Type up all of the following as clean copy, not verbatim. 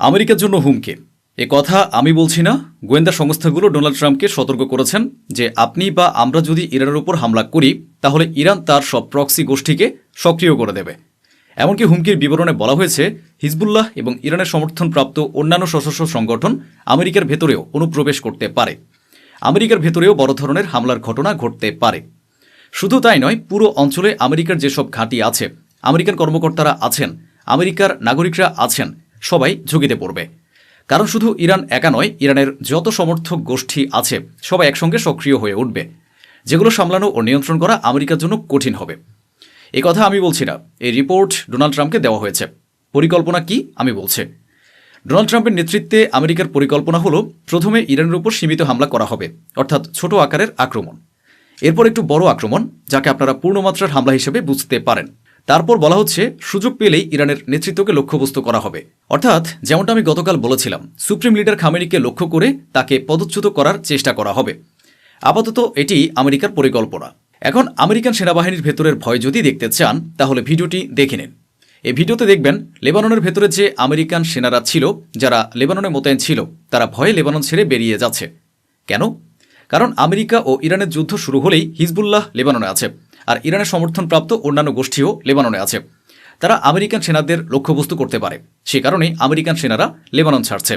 আমেরিকার জন্য হুমকি এ কথা আমি বলছি না। গোয়েন্দা সংস্থাগুলো ডোনাল্ড ট্রাম্পকে সতর্ক করেছেন যে আপনি বা আমরা যদি ইরানের উপর হামলা করি তাহলে ইরান তার সব প্রক্সি গোষ্ঠীকে সক্রিয় করে দেবে। এমনকি হুমকির বিবরণে বলা হয়েছে হিজবুল্লাহ এবং ইরানের সমর্থনপ্রাপ্ত অন্যান্য সশস্ত্র সংগঠন আমেরিকার ভেতরেও অনুপ্রবেশ করতে পারে। আমেরিকার ভেতরেও বড় ধরনের হামলার ঘটনা ঘটতে পারে। শুধু তাই নয়, পুরো অঞ্চলে আমেরিকার যেসব ঘাঁটি আছে, আমেরিকান কর্মকর্তারা আছেন, আমেরিকার নাগরিকরা আছেন, সবাই ঝুঁকিতে পড়বে। কারণ শুধু ইরান একা নয়, ইরানের যত সমর্থক গোষ্ঠী আছে সবাই একসঙ্গে সক্রিয় হয়ে উঠবে, যেগুলো সামলানো ও নিয়ন্ত্রণ করা আমেরিকার জন্য কঠিন হবে। এই কথা আমি বলছি না, এই রিপোর্ট ডোনাল্ড ট্রাম্পকে দেওয়া হয়েছে। পরিকল্পনা কি আমি বলছে। ডোনাল্ড ট্রাম্পের নেতৃত্বে আমেরিকার পরিকল্পনা হলো প্রথমে ইরানের উপর সীমিত হামলা করা হবে, অর্থাৎ ছোট আকারের আক্রমণ। এরপর একটু বড় আক্রমণ, যাকে আপনারা পূর্ণমাত্রার হামলা হিসেবে বুঝতে পারেন। তারপর বলা হচ্ছে সুযোগ পেলেই ইরানের নেতৃত্বকে লক্ষ্যবস্তু করা হবে। অর্থাৎ যেমনটা আমি গতকাল বলেছিলাম, সুপ্রিম লিডার খামেনিকে লক্ষ্য করে তাকে পদচ্যুত করার চেষ্টা করা হবে। আপাতত এটি আমেরিকার পরিকল্পনা। এখন আমেরিকান সেনাবাহিনীর ভেতরের ভয় যদি দেখতে চান তাহলে ভিডিওটি দেখে নিন। এই ভিডিওতে দেখবেন লেবাননের ভেতরে যে আমেরিকান সেনারা ছিল, যারা লেবাননে মোতায়েন ছিল, তারা ভয়ে লেবানন ছেড়ে বেরিয়ে যাচ্ছে। কেন? কারণ আমেরিকা ও ইরানের যুদ্ধ শুরু হলেই হিজবুল্লাহ লেবাননে আছে, আর ইরানের সমর্থনপ্রাপ্ত অন্যান্য গোষ্ঠীও লেবাননে আছে। তারা আমেরিকান সেনাদের লক্ষ্যবস্তু করতে পারে। সে কারণেই আমেরিকান সেনারা লেবানন ছাড়ছে।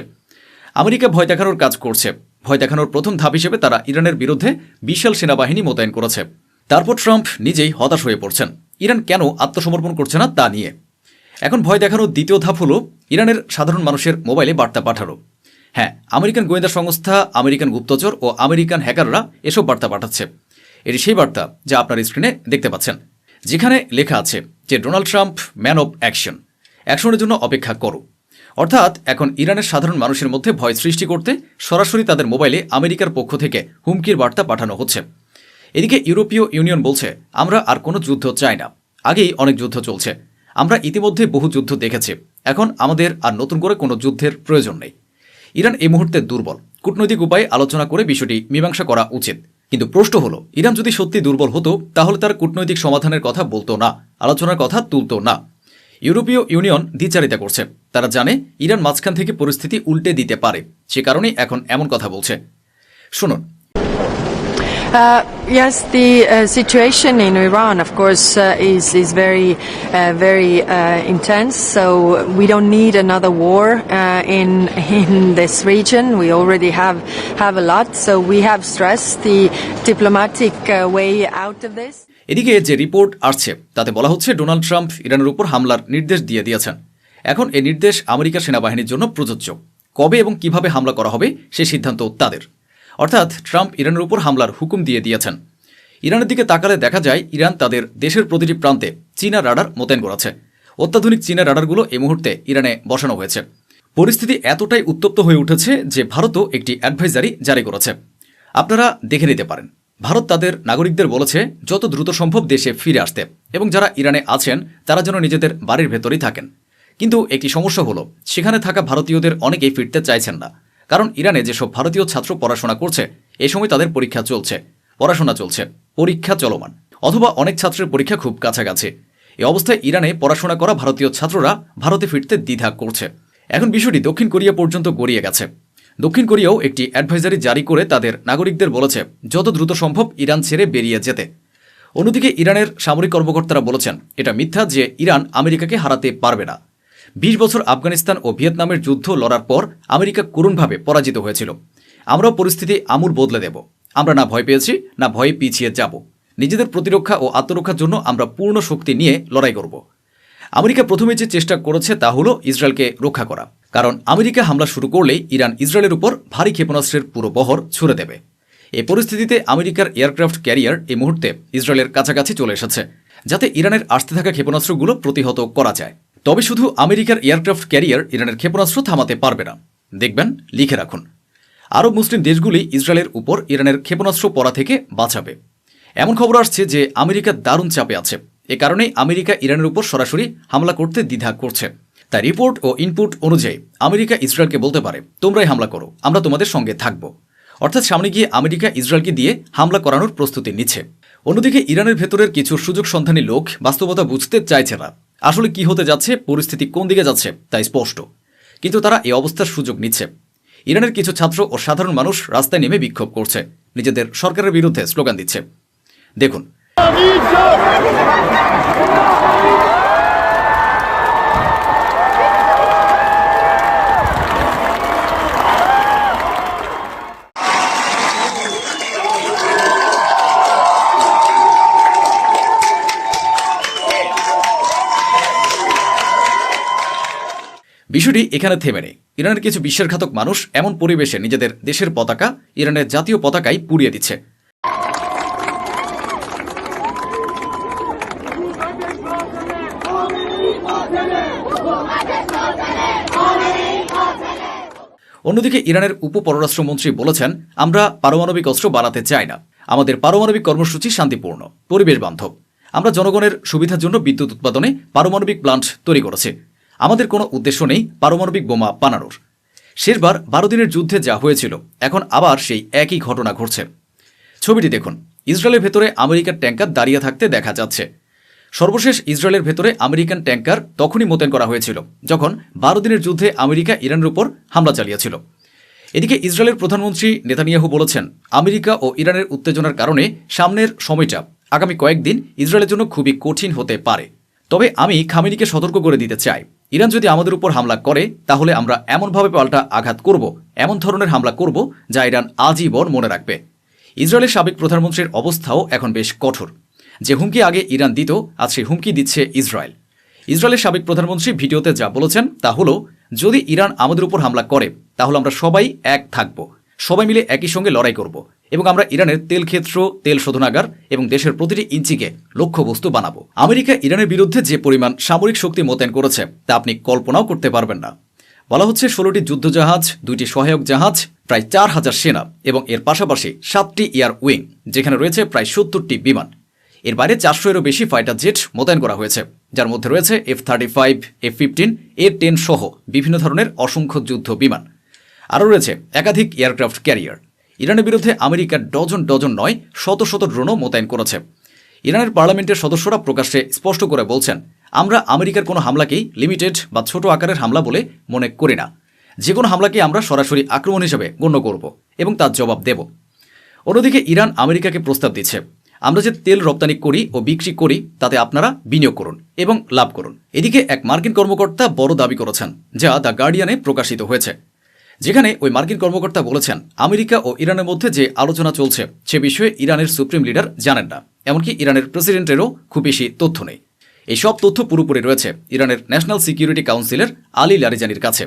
আমেরিকা ভয় দেখানোর কাজ করছে। ভয় দেখানোর প্রথম ধাপ হিসেবে তারা ইরানের বিরুদ্ধে বিশাল সেনাবাহিনী মোতায়েন করেছে। তারপর ট্রাম্প নিজেই হতাশ হয়ে পড়ছেন ইরান কেন আত্মসমর্পণ করছে না তা নিয়ে। এখন ভয় দেখানোর দ্বিতীয় ধাপ হলো ইরানের সাধারণ মানুষের মোবাইলে বার্তা পাঠানো। হ্যাঁ, আমেরিকান গোয়েন্দা সংস্থা, আমেরিকান গুপ্তচর ও আমেরিকান হ্যাকাররা এসব বার্তা পাঠাচ্ছে। এটি সেই বার্তা যা আপনার স্ক্রিনে দেখতে পাচ্ছেন, যেখানে লেখা আছে যে Donald Trump man of action, অ্যাকশনের জন্য অপেক্ষা করো। অর্থাৎ এখন ইরানের সাধারণ মানুষের মধ্যে ভয় সৃষ্টি করতে সরাসরি তাদের মোবাইলে আমেরিকার পক্ষ থেকে হুমকির বার্তা পাঠানো হচ্ছে। এদিকে ইউরোপীয় ইউনিয়ন বলছে আমরা আর কোনো যুদ্ধ চাই না, আগেই অনেক যুদ্ধ চলছে, আমরা ইতিমধ্যে বহু যুদ্ধ দেখেছি, এখন আমাদের আর নতুন করে কোনো যুদ্ধের প্রয়োজন নেই। ইরান এই মুহূর্তে দুর্বল, কূটনৈতিক উপায়ে আলোচনা করে বিষয়টি মীমাংসা করা উচিত। কিন্তু প্রশ্ন হলো, ইরান যদি সত্যি দুর্বল হতো তাহলে তার কূটনৈতিক সমাধানের কথা বলতো না, আলোচনার কথা তুলতো না। ইউরোপীয় ইউনিয়ন দ্বিচারিতা করছে। তারা জানে ইরান মাঝখান থেকে পরিস্থিতি উল্টে দিতে পারে, সে কারণেই এখন এমন কথা বলছে। শুনুন। Yes, the situation in Iran, of course, is very intense. So we don't need another war in this region. We already have a lot. So we have stressed the diplomatic way out of this. এদিকে যে report আসছে তাতে বলা হচ্ছে Donald Trump ইরানের উপর হামলার নির্দেশ দিয়ে দিয়েছেন। এখন এই নির্দেশ আমেরিকার সেনাবাহিনীর জন্য প্রযোজ্য। কবে এবং কিভাবে হামলা করা হবে সে সিদ্ধান্ত তাদের। অর্থাৎ ট্রাম্প ইরানের উপর হামলার হুকুম দিয়ে দিয়েছেন। ইরানের দিকে তাকালে দেখা যায় ইরান তাদের দেশের প্রতিটি প্রান্তে চীনা রাডার মোতায়েন করেছে। অত্যাধুনিক চীনা রাডারগুলো এই মুহূর্তে ইরানে বসানো হয়েছে। পরিস্থিতি এতটাই উত্তপ্ত হয়ে উঠেছে যে ভারতও একটি অ্যাডভাইজারি জারি করেছে। আপনারা দেখে নিতে পারেন। ভারত তাদের নাগরিকদের বলেছে যত দ্রুত সম্ভব দেশে ফিরে আসতে, এবং যারা ইরানে আছেন তারা যেন নিজেদের বাড়ির ভেতরেই থাকেন। কিন্তু একটি সমস্যা হলো, সেখানে থাকা ভারতীয়দের অনেকেই ফিরতে চাইছেন না। কারণ ইরানে যেসব ভারতীয় ছাত্র পড়াশোনা করছে এই সময় তাদের পরীক্ষা চলছে, পড়াশোনা চলছে, পরীক্ষা চলমান, অথবা অনেক ছাত্রের পরীক্ষা খুব কাছাকাছি। এই অবস্থায় ইরানে পড়াশোনা করা ভারতীয় ছাত্ররা ভারতে ফিরতে দ্বিধা করছে। এখন বিষয়টি দক্ষিণ কোরিয়া পর্যন্ত গড়িয়ে গেছে। দক্ষিণ কোরিয়াও একটি অ্যাডভাইজারি জারি করে তাদের নাগরিকদের বলেছে যত দ্রুত সম্ভব ইরান ছেড়ে বেরিয়ে যেতে। অন্যদিকে ইরানের সামরিক কর্মকর্তারা বলেছেন এটা মিথ্যা যে ইরান আমেরিকাকে হারাতে পারবে না। 20 বছর আফগানিস্তান ও ভিয়েতনামের যুদ্ধ লড়ার পর আমেরিকা করুণভাবে পরাজিত হয়েছিল। আমরাও পরিস্থিতি আমূল বদলে দেব। আমরা না ভয় পেয়েছি, না ভয়ে পিছিয়ে যাব। নিজেদের প্রতিরক্ষা ও আত্মরক্ষার জন্য আমরা পূর্ণ শক্তি নিয়ে লড়াই করব। আমেরিকা প্রথমে যে চেষ্টা করেছে তা হলো ইসরায়েলকে রক্ষা করা। কারণ আমেরিকা হামলা শুরু করলেই ইরান ইসরায়েলের উপর ভারী ক্ষেপণাস্ত্রের পুরো বহর ছুড়ে দেবে। এই পরিস্থিতিতে আমেরিকার এয়ারক্রাফট ক্যারিয়ার এই মুহূর্তে ইসরায়েলের কাছাকাছি চলে এসেছে, যাতে ইরানের আসতে থাকা ক্ষেপণাস্ত্রগুলো প্রতিহত করা যায়। তবে শুধু আমেরিকার এয়ারক্রাফট ক্যারিয়ার ইরানের ক্ষেপণাস্ত্র থামাতে পারবে না। দেখবেন, লিখে রাখুন, আরব মুসলিম দেশগুলি ইসরায়েলের উপর ইরানের ক্ষেপণাস্ত্র পড়া থেকে বাঁচাবে। এমন খবর আসছে যে আমেরিকা দারুণ চাপে আছে। এ কারণেই আমেরিকা ইরানের উপর সরাসরি হামলা করতে দ্বিধা করছে। তাই রিপোর্ট ও ইনপুট অনুযায়ী আমেরিকা ইসরায়েলকে বলতে পারে তোমরাই হামলা করো, আমরা তোমাদের সঙ্গে থাকব। অর্থাৎ সামনে গিয়ে আমেরিকা ইসরায়েলকে দিয়ে হামলা করানোর প্রস্তুতি নিচ্ছে। অন্যদিকে ইরানের ভেতরের কিছু সুযোগ সন্ধানী লোক বাস্তবতা বুঝতে চাইছে না। আসলে কি হতে যাচ্ছে, পরিস্থিতি কোন দিকে যাচ্ছে তা স্পষ্ট। কিন্তু তারা এই অবস্থার সুযোগ নিচ্ছে। ইরানের কিছু ছাত্র ও সাধারণ মানুষ রাস্তায় নেমে বিক্ষোভ করছে, নিজেদের সরকারের বিরুদ্ধে স্লোগান দিচ্ছে। দেখুন, বিষয়টি এখানে থেমে নেই। ইরানের কিছু বিশ্বাসঘাতক মানুষ এমন পরিবেশে নিজেদের দেশের পতাকা ইরানের জাতীয় পতাকায় পুড়িয়ে দিচ্ছে। অন্যদিকে ইরানের উপপররাষ্ট্রমন্ত্রী বলেছেন, আমরা পারমাণবিক অস্ত্র বানাতে চাই না। আমাদের পারমাণবিক কর্মসূচি শান্তিপূর্ণ, পরিবেশ বান্ধব। আমরা জনগণের সুবিধার জন্য বিদ্যুৎ উৎপাদনে পারমাণবিক প্লান্ট তৈরি করেছি। আমাদের কোনো উদ্দেশ্য নেই পারমাণবিক বোমা বানানোর। শেষবার 12 দিনের যুদ্ধে যা হয়েছিল, এখন আবার সেই একই ঘটনা ঘটছে। ছবিটি দেখুন, ইসরায়েলের ভেতরে আমেরিকার ট্যাঙ্কার দাঁড়িয়ে থাকতে দেখা যাচ্ছে। সর্বশেষ ইসরায়েলের ভেতরে আমেরিকান ট্যাঙ্কার তখনই মোতায়েন করা হয়েছিল যখন 12 দিনের যুদ্ধে আমেরিকা ইরানের উপর হামলা চালিয়েছিল। এদিকে ইসরায়েলের প্রধানমন্ত্রী নেতানিয়াহু বলেছেন, আমেরিকা ও ইরানের উত্তেজনার কারণে সামনের সময়টা আগামী কয়েকদিন ইসরায়েলের জন্য খুবই কঠিন হতে পারে। তবে আমি খামেনিকে সতর্ক করে দিতে চাই, ইরান যদি আমাদের উপর হামলা করে তাহলে আমরা এমনভাবে পাল্টা আঘাত করব, এমন ধরনের হামলা করব যা ইরান আজীবন মনে রাখবে। ইসরায়েলের সাবেক প্রধানমন্ত্রীর অবস্থাও এখন বেশ কঠোর। যে হুমকি আগে ইরান দিত, আজ সেই হুমকি দিচ্ছে ইসরায়েল। ইসরায়েলের সাবেক প্রধানমন্ত্রী ভিডিওতে যা বলেছেন তা হলো, যদি ইরান আমাদের উপর হামলা করে তাহলে আমরা সবাই এক থাকব, সবাই মিলে একই সঙ্গে লড়াই করব এবং আমরা ইরানের তেল ক্ষেত্র, তেল শোধনাগার এবং দেশের প্রতিটি ইঞ্চিকে লক্ষ্যবস্তু বানাবো। আমেরিকা ইরানের বিরুদ্ধে যে পরিমাণ সামরিক শক্তি মোতায়েন করেছে তা আপনি কল্পনাও করতে পারবেন না। বলা হচ্ছে 16টি যুদ্ধজাহাজ, 2টি সহায়ক জাহাজ, প্রায় 4000 সেনা এবং এর পাশাপাশি 7টি এয়ার উইং, যেখানে রয়েছে প্রায় 70টি বিমান। এর বাইরে 400-এরও বেশি ফাইটার জেট মোতায়েন করা হয়েছে, যার মধ্যে রয়েছে F-35, F-15, A-10 সহ বিভিন্ন ধরনের অসংখ্য যুদ্ধ বিমান। আরও রয়েছে একাধিক এয়ারক্রাফট ক্যারিয়ার। ইরানের বিরুদ্ধে আমেরিকার ডজন ডজন নয়, শত শত ড্রোনও মোতায়েন করেছে। ইরানের পার্লামেন্টের সদস্যরা প্রকাশ্যে স্পষ্ট করে বলছেন, আমরা আমেরিকার কোনো হামলাকেই লিমিটেড বা ছোট আকারের হামলা বলে মনে করি না। যে কোনো হামলাকে আমরা সরাসরি আক্রমণ হিসেবে গণ্য করব এবং তার জবাব দেব। অন্যদিকে ইরান আমেরিকাকে প্রস্তাব দিচ্ছে, আমরা যে তেল রপ্তানি করি ও বিক্রি করি তাতে আপনারা বিনিয়োগ করুন এবং লাভ করুন। এদিকে এক মার্কিন কর্মকর্তা বড় দাবি করেছেন, যা দ্য গার্ডিয়ানে প্রকাশিত হয়েছে, যেখানে ওই মার্কিন কর্মকর্তা বলেছেন, আমেরিকা ও ইরানের মধ্যে যে আলোচনা চলছে সে বিষয়ে ইরানের সুপ্রিম লিডার জানেন না, এমনকি ইরানের প্রেসিডেন্টেরও খুব বেশি তথ্য নেই। এই সব তথ্য পুরোপুরি রয়েছে ইরানের ন্যাশনাল সিকিউরিটি কাউন্সিলের আলী লারিজানির কাছে।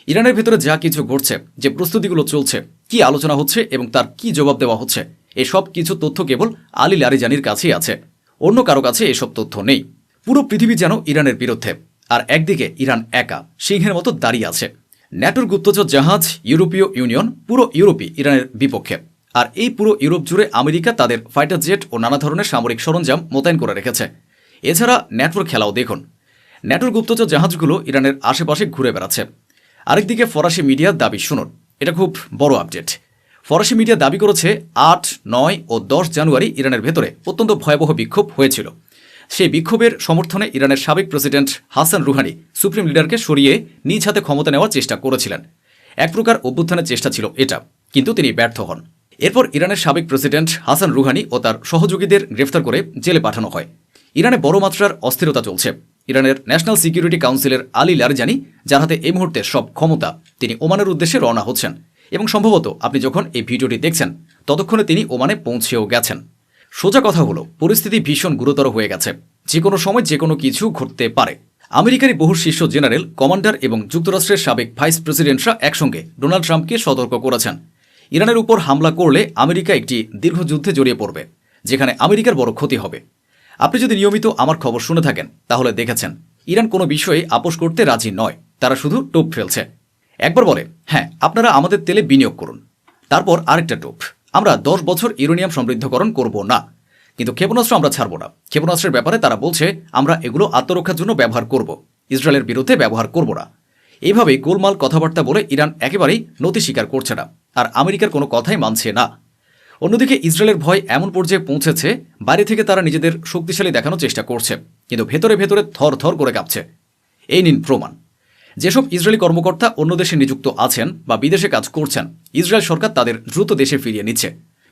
ইরানের ভেতরে যা কিছু ঘটছে, যে প্রস্তুতিগুলো চলছে, কি আলোচনা হচ্ছে এবং তার কি জবাব দেওয়া হচ্ছে, এসব কিছু তথ্য কেবল আলী লারিজানির কাছেই আছে, অন্য কারো কাছে এসব তথ্য নেই। পুরো পৃথিবী যেন ইরানের বিরুদ্ধে, আর একদিকে ইরান একা সিংহের মতো দাঁড়িয়ে আছে। ন্যাটোর গুপ্তচর জাহাজ, ইউরোপীয় ইউনিয়ন, পুরো ইউরোপই ইরানের বিপক্ষে। আর এই পুরো ইউরোপ জুড়ে আমেরিকা তাদের ফাইটার জেট ও নানা ধরনের সামরিক সরঞ্জাম মোতায়েন করে রেখেছে। এছাড়া ন্যাটোর খেলাও দেখুন, ন্যাটোর গুপ্তচর জাহাজগুলো ইরানের আশেপাশে ঘুরে বেড়াচ্ছে। আরেকদিকে ফরাসি মিডিয়ার দাবি শুনুন, এটা খুব বড় আপডেট। ফরাসি মিডিয়া দাবি করেছে 8, 9 ও 10 জানুয়ারি ইরানের ভেতরে অত্যন্ত ভয়াবহ বিক্ষোভ হয়েছিল। সেই বিক্ষোভের সমর্থনে ইরানের সাবেক প্রেসিডেন্ট হাসান রুহানি সুপ্রিম লিডারকে সরিয়ে নিজ হাতে ক্ষমতা নেওয়ার চেষ্টা করেছিলেন। এক প্রকার অভ্যুত্থানের চেষ্টা ছিল এটা, কিন্তু তিনি ব্যর্থ হন। এরপর ইরানের সাবেক প্রেসিডেন্ট হাসান রুহানি ও তার সহযোগীদের গ্রেফতার করে জেলে পাঠানো হয়। ইরানে বড় মাত্রার অস্থিরতা চলছে। ইরানের ন্যাশনাল সিকিউরিটি কাউন্সিলের আলী লারিজানি, যার হাতে এই মুহূর্তে সব ক্ষমতা, তিনি ওমানের উদ্দেশ্যে রওনা হচ্ছেন এবং সম্ভবত আপনি যখন এই ভিডিওটি দেখছেন ততক্ষণে তিনি ওমানে পৌঁছেও গেছেন। সোজা কথা হলো, পরিস্থিতি ভীষণ গুরুতর হয়ে গেছে। যে কোনো সময় যে কোনো কিছু ঘটতে পারে। আমেরিকারই বহু শীর্ষ জেনারেল, কমান্ডার এবং যুক্তরাষ্ট্রের সাবেক ভাইস প্রেসিডেন্টরা একসঙ্গে ডোনাল্ড ট্রাম্পকে সতর্ক করেছেন, ইরানের উপর হামলা করলে আমেরিকা একটি দীর্ঘ যুদ্ধে জড়িয়ে পড়বে, যেখানে আমেরিকার বড় ক্ষতি হবে। আপনি যদি নিয়মিত আমার খবর শুনে থাকেন তাহলে দেখেছেন ইরান কোনো বিষয়ে আপোষ করতে রাজি নয়, তারা শুধু টোপ ফেলছে। একবার বলে, হ্যাঁ আপনারা আমাদের তেলে বিনিয়োগ করুন, তারপর আরেকটা টোপ, আমরা 10 বছর ইউরেনিয়াম সমৃদ্ধকরণ করব না, কিন্তু ক্ষেপণাস্ত্র আমরা ছাড়ব না। ক্ষেপণাস্ত্রের ব্যাপারে তারা বলছে, আমরা এগুলো আত্মরক্ষার জন্য ব্যবহার করব, ইসরায়েলের বিরুদ্ধে ব্যবহার করব না। এইভাবে গোলমাল কথাবার্তা বলে ইরান একেবারেই নতি স্বীকার করছে না, আর আমেরিকার কোনো কথাই মানছে না। অন্যদিকে ইসরায়েলের ভয় এমন পর্যায়ে পৌঁছেছে, বাইরে থেকে তারা নিজেদের শক্তিশালী দেখানোর চেষ্টা করছে, কিন্তু ভেতরে ভেতরে থর থর করে কাঁপছে। এই নিন প্রমাণ। যেসব ইসরায়েলি কর্মকর্তা অন্য দেশে নিযুক্ত আছেন বা বিদেশে কাজ করছেন, ইসরায়েল সরকার তাদের দ্রুত দেশে ফিরিয়ে নিচ্ছে।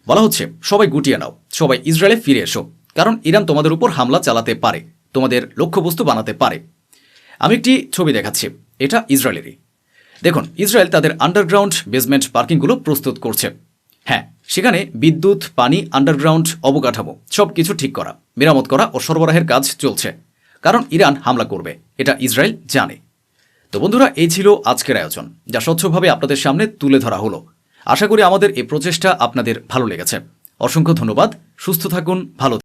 বলা হচ্ছে, সবাই গুটিয়ে নাও, সবাই ইসরায়েলে ফিরে এসো, কারণ ইরান তোমাদের উপর হামলা চালাতে পারে, তোমাদের লক্ষ্যবস্তু বানাতে পারে। আমি একটি ছবি দেখাচ্ছি, এটা ইসরায়েলেরই। দেখুন, ইসরায়েল তাদের আন্ডারগ্রাউন্ড বেসমেন্ট পার্কিংগুলো প্রস্তুত করছে। হ্যাঁ, সেখানে বিদ্যুৎ, পানি, আন্ডারগ্রাউন্ড অবকাঠামো সবকিছু ঠিক করা, মেরামত করা ও সরবরাহের কাজ চলছে, কারণ ইরান হামলা করবে, এটা ইসরায়েল জানে। তো বন্ধুরা, এই ছিল আজকের আয়োজন, যা স্বচ্ছভাবে আপনাদের সামনে তুলে ধরা হলো। আশা করি আমাদের এই প্রচেষ্টা আপনাদের ভালো লেগেছে। অসংখ্য ধন্যবাদ। সুস্থ থাকুন, ভালো